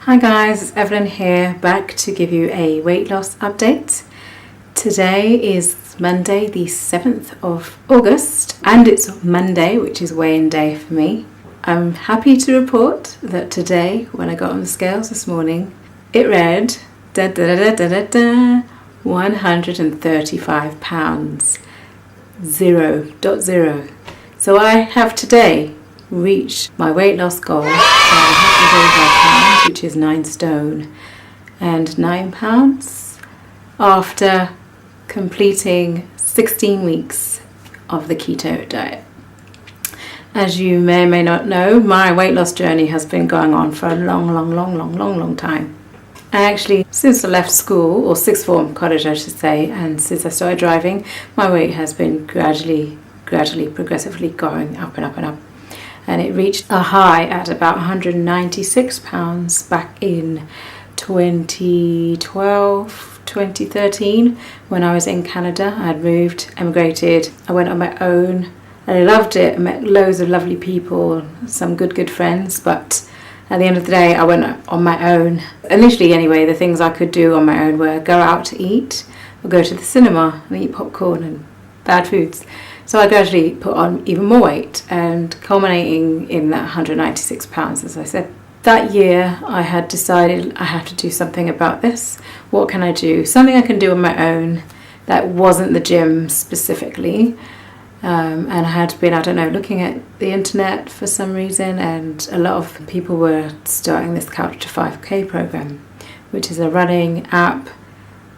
Hi guys, it's Evelyn here, back to give you a weight loss update. Today is Monday the 7th of August and it's Monday, which is weigh-in day for me. I'm happy to report that today, when I got on the scales this morning, it read 135 pounds, 0.0. So I have today reached my weight loss goal by 135 pounds, which is 9 stone and 9 pounds, after completing 16 weeks of the keto diet. As you may or may not know, my weight loss journey has been going on for a long time. Actually, since I left school, or sixth form college I should say, and since I started driving, my weight has been gradually, progressively going up and up. And it reached a high at about 196 pounds back in 2012, 2013, when I was in Canada. I had moved, emigrated, I went on my own. I loved it. I met loads of lovely people, some good friends, but at the end of the day I went on my own. Initially anyway, the things I could do on my own were go out to eat, or go to the cinema and eat popcorn and bad foods. So I gradually put on even more weight, and culminating in that 196 pounds, as I said. That year I had decided I have to do something about this. What can I do? Something I can do on my own that wasn't the gym specifically. And I had been, looking at the internet for some reason, and a lot of people were starting this Couch to 5K program, which is a running app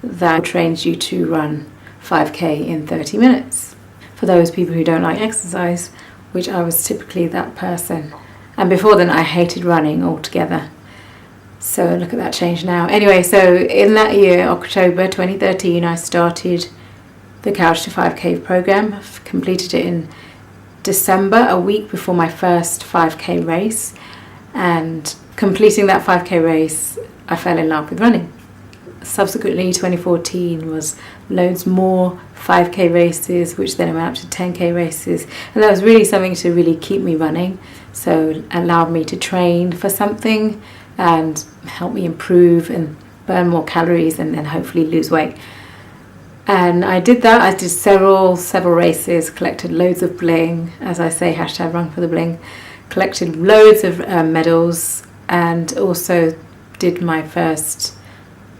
that trains you to run 5K in 30 minutes. For those people who don't like exercise, which I was typically that person. And before then I hated running altogether. So look at that change now. Anyway, so in that year, October 2013, I started the Couch to 5K program. I've completed it in December, a week before my first 5K race. And completing that 5K race, I fell in love with running. Subsequently, 2014 was loads more 5K races, which then went up to 10K races. And that was really something to really keep me running. So it allowed me to train for something and help me improve and burn more calories and then hopefully lose weight. And I did that. I did several races, collected loads of bling, as I say, hashtag run for the bling, collected loads of medals, and also did my first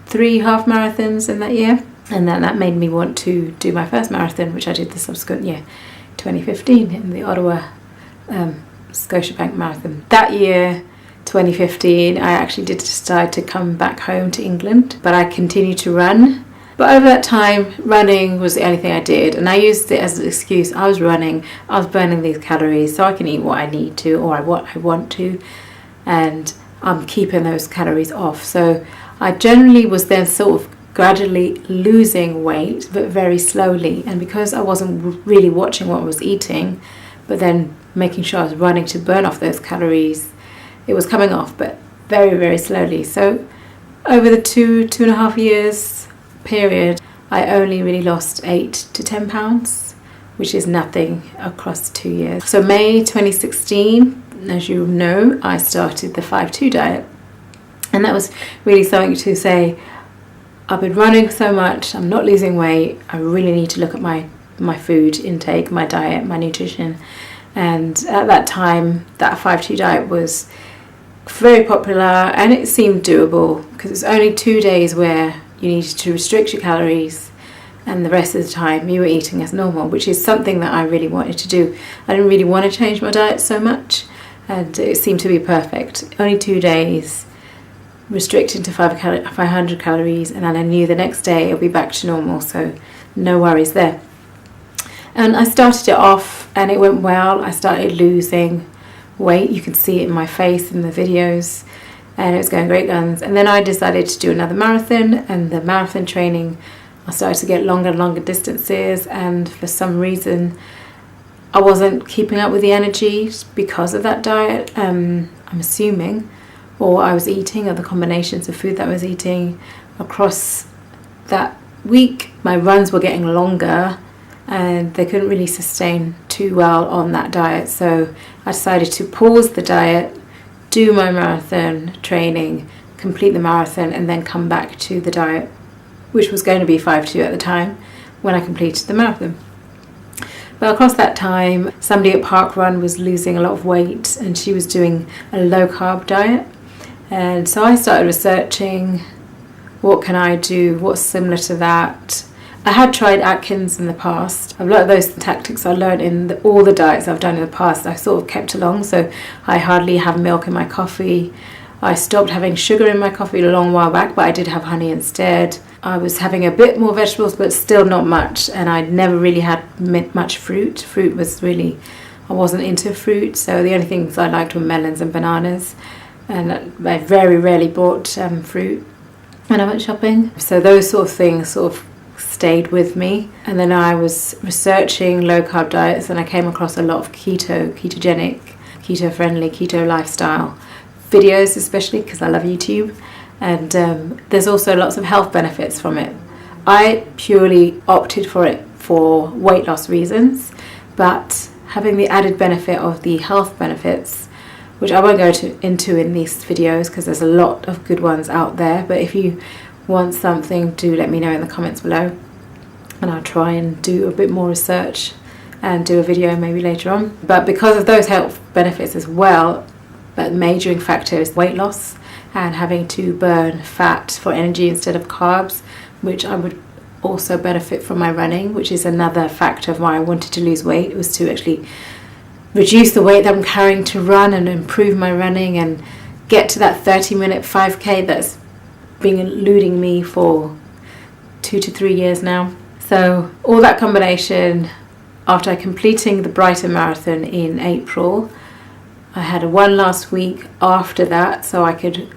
3 half marathons in that year. And then that made me want to do my first marathon, which I did the subsequent year, 2015, in the Ottawa Scotiabank Marathon. That year, 2015, I actually did decide to come back home to England, but I continued to run. But over that time, running was the only thing I did, and I used it as an excuse. I was running, I was burning these calories, so I can eat what I need to, or what I want to, and I'm keeping those calories off. So I generally was then sort of gradually losing weight, but very slowly. And because I wasn't really watching what I was eating, but then making sure I was running to burn off those calories, it was coming off, but very slowly. So over the 2.5 years period, I only really lost 8 to 10 pounds, which is nothing across 2 years. So May 2016, as you know, I started the 5-2 diet. And that was really something to say, I've been running so much, I'm not losing weight, I really need to look at my food intake, my diet, my nutrition. And at that time, that 5-2 diet was very popular, and it seemed doable because it's only 2 days where you needed to restrict your calories, and the rest of the time you were eating as normal, which is something that I really wanted to do. I didn't really want to change my diet so much, and it seemed to be perfect. Only 2 days, restricted to 500 calories, and then I knew the next day it'll be back to normal, so no worries there. And I started it off and it went well. I started losing weight. You can see it in my face in the videos, and it was going great guns. And then I decided to do another marathon, and the marathon training, I started to get longer and longer distances, and for some reason I wasn't keeping up with the energy because of that diet, I'm assuming, or I was eating, or the combinations of food that I was eating across that week. My runs were getting longer and they couldn't really sustain too well on that diet, so I decided to pause the diet, do my marathon training, complete the marathon and then come back to the diet, which was going to be 5.2 at the time when I completed the marathon. But across that time, somebody at Parkrun was losing a lot of weight and she was doing a low carb diet. And so I started researching, what can I do, what's similar to that. I had tried Atkins in the past. A lot of those tactics I learned in all the diets I've done in the past, I sort of kept along. So I hardly have milk in my coffee. I stopped having sugar in my coffee a long while back, but I did have honey instead. I was having a bit more vegetables, but still not much. And I never really had much fruit. Fruit was really, I wasn't into fruit. So the only things I liked were melons and bananas. And I very rarely bought fruit when I went shopping. So those sort of things sort of stayed with me. And then I was researching low carb diets and I came across a lot of ketogenic, keto friendly, keto lifestyle videos, especially because I love YouTube. And there's also lots of health benefits from it. I purely opted for it for weight loss reasons, but having the added benefit of the health benefits, which I won't go into in these videos because there's a lot of good ones out there. But if you want something, do let me know in the comments below and I'll try and do a bit more research and do a video maybe later on. But because of those health benefits as well, but the majoring factor is weight loss and having to burn fat for energy instead of carbs, which I would also benefit from my running, which is another factor of why I wanted to lose weight. It was to actually reduce the weight that I'm carrying to run and improve my running and get to that 30-minute 5K that's been eluding me for 2 to 3 years now. So all that combination, after completing the Brighton Marathon in April, I had one last week after that so I could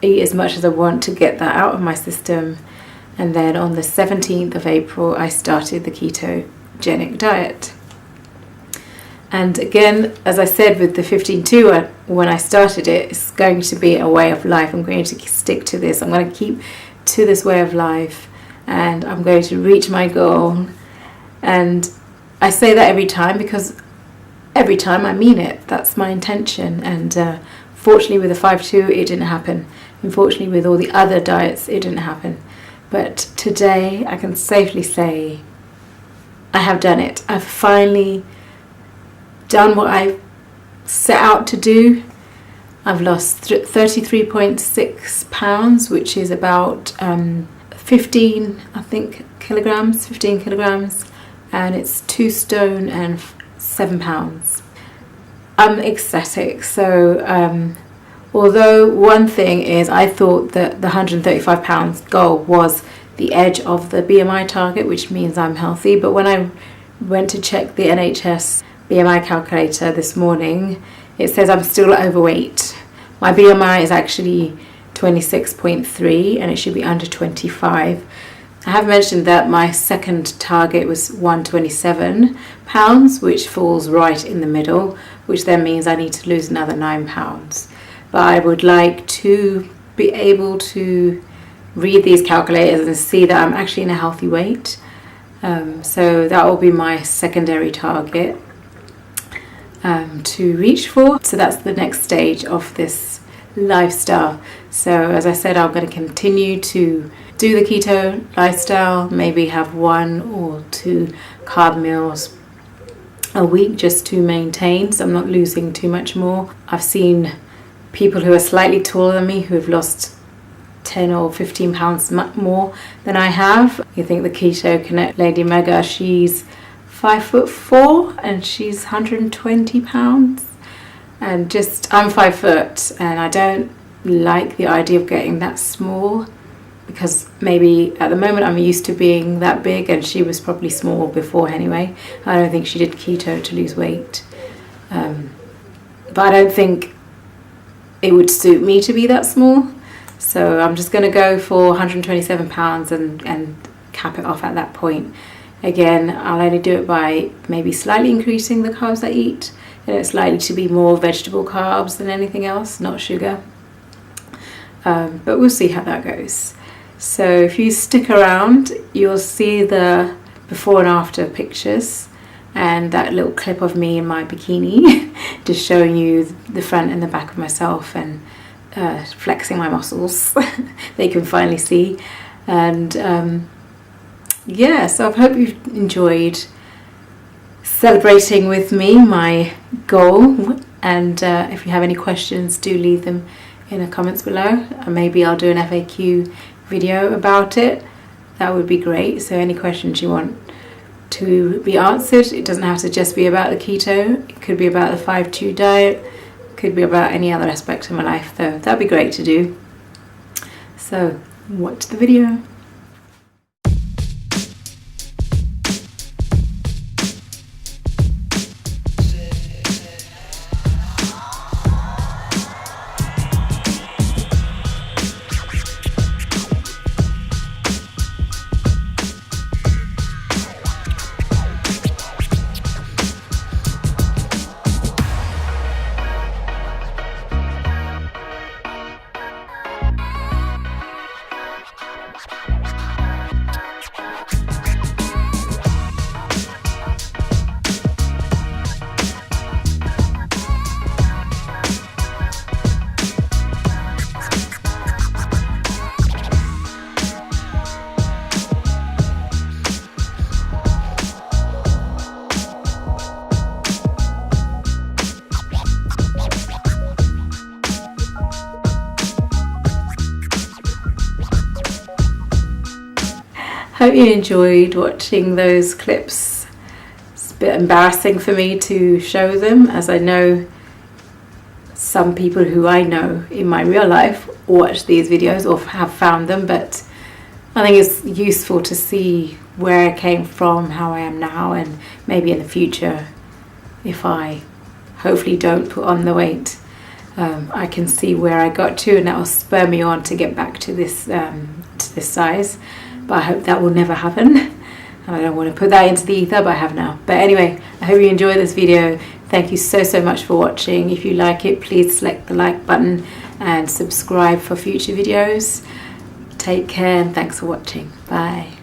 eat as much as I want to get that out of my system. And then on the 17th of April, I started the ketogenic diet. And again, as I said with the 15.2, when I started it, it's going to be a way of life. I'm going to stick to this. I'm going to keep to this way of life and I'm going to reach my goal. And I say that every time because every time I mean it. That's my intention. And fortunately with the 5.2, it didn't happen. Unfortunately with all the other diets, it didn't happen. But today I can safely say I have done it. I've finally done what I set out to do. I've lost 33.6 pounds, which is about 15 kilograms, and it's 2 stone and 7 pounds. I'm ecstatic. So although one thing is I thought that the 135 pounds goal was the edge of the BMI target, which means I'm healthy, but when I went to check the NHS BMI calculator this morning, it says I'm still overweight. My BMI is actually 26.3 and it should be under 25. I have mentioned that my second target was 127 pounds, which falls right in the middle, which then means I need to lose another 9 pounds. But I would like to be able to read these calculators and see that I'm actually in a healthy weight. So that will be my secondary target to reach for. So that's the next stage of this lifestyle. So as I said, I'm going to continue to do the keto lifestyle, maybe have 1 or 2 carb meals a week just to maintain, so I'm not losing too much more. I've seen people who are slightly taller than me who have lost 10 or 15 pounds more than I have. You think the Keto Connect Lady Mega, she's 5'4" and she's 120 pounds, and just I'm 5 foot and I don't like the idea of getting that small, because maybe at the moment I'm used to being that big and she was probably small before anyway. I don't think she did keto to lose weight, but I don't think it would suit me to be that small, so I'm just going to go for 127 pounds and cap it off at that point. Again, I'll only do it by maybe slightly increasing the carbs I eat, and it's likely to be more vegetable carbs than anything else, not sugar. But we'll see how that goes. So if you stick around, you'll see the before and after pictures and that little clip of me in my bikini just showing you the front and the back of myself and flexing my muscles. They can finally see. And yeah, so I hope you've enjoyed celebrating with me my goal. And if you have any questions, do leave them in the comments below, and maybe I'll do an FAQ video about it. That would be great. So any questions you want to be answered, it doesn't have to just be about the keto, it could be about the 5-2 diet, it could be about any other aspect of my life, though that'd be great to do. So watch the video. Hope you enjoyed watching those clips. It's a bit embarrassing for me to show them, as I know some people who I know in my real life watch these videos or have found them, but I think it's useful to see where I came from, how I am now, and maybe in the future, if I hopefully don't put on the weight, I can see where I got to, and that will spur me on to get back to this size. But I hope that will never happen. And I don't want to put that into the ether, but I have now. But anyway, I hope you enjoyed this video. Thank you so much for watching. If you like it, please select the like button and subscribe for future videos. Take care and thanks for watching. Bye.